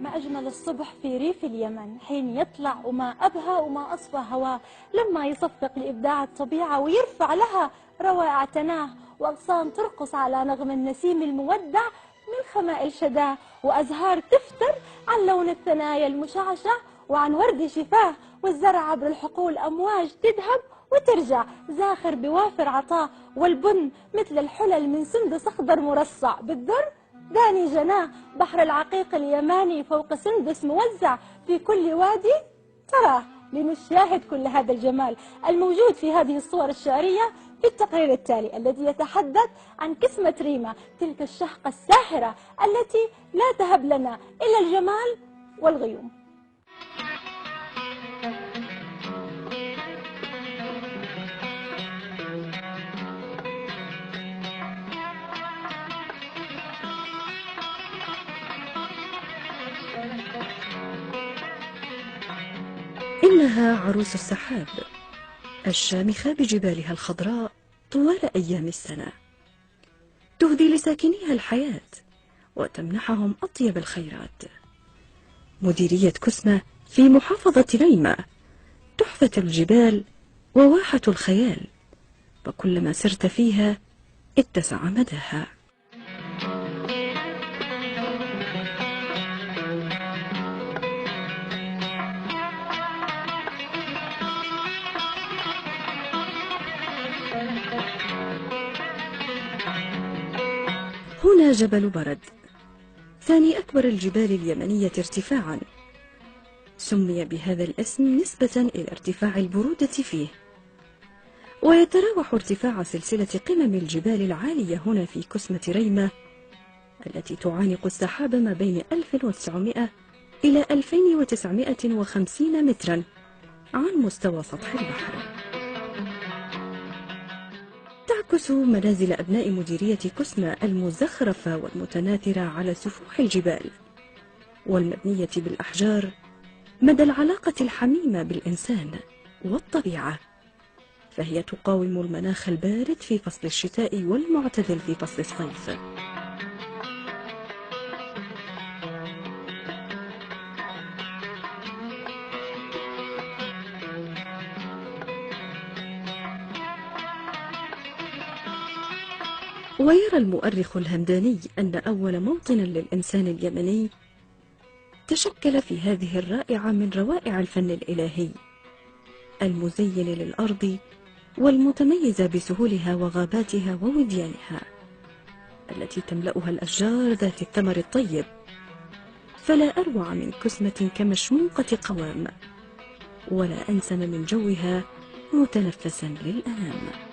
ما أجمل الصبح في ريف اليمن حين يطلع وما أبهى وما أصفى هواه، لما يصفق لإبداع الطبيعة ويرفع لها روائع تناه، وأغصان ترقص على نغم النسيم المودع من خمائل شداه، وأزهار تفتر عن لون الثنايا المشعشع وعن ورد شفاه، والزرع عبر الحقول أمواج تذهب وترجع زاخر بوافر عطاه، والبن مثل الحلل من سندس أخضر مرصع بالذر داني جناه، بحر العقيق اليماني فوق سندس موزع في كل وادي تراه. لنشاهد كل هذا الجمال الموجود في هذه الصور الشعرية في التقرير التالي الذي يتحدث عن كسمة ريما، تلك الشهقة الساحرة التي لا تهب لنا إلا الجمال والغيوم. إنها عروس السحاب الشامخة بجبالها الخضراء طوال أيام السنة، تهدي لساكنيها الحياة وتمنحهم أطيب الخيرات. مديرية كسمة في محافظة ريمة تحفة الجبال وواحة الخيال، وكلما سرت فيها اتسع مداها. هنا جبل برد، ثاني أكبر الجبال اليمنية ارتفاعا، سمي بهذا الاسم نسبة إلى ارتفاع البرودة فيه، ويتراوح ارتفاع سلسلة قمم الجبال العالية هنا في كسمة ريمة التي تعانق السحاب ما بين 1900 إلى 2950 مترا عن مستوى سطح البحر. تعكس منازل أبناء مديرية كسمة المزخرفة والمتناثرة على سفوح الجبال والمبنية بالأحجار مدى العلاقة الحميمة بالإنسان والطبيعة، فهي تقاوم المناخ البارد في فصل الشتاء والمعتدل في فصل الصيف. ويرى المؤرخ الهمداني أن أول موطن للإنسان اليمني تشكل في هذه الرائعة من روائع الفن الإلهي المزين للأرض والمتميزة بسهولها وغاباتها ووديانها التي تملأها الأشجار ذات الثمر الطيب، فلا أروع من كسمة كمشموقة قوام، ولا أنسم من جوها متنفسا للأنام.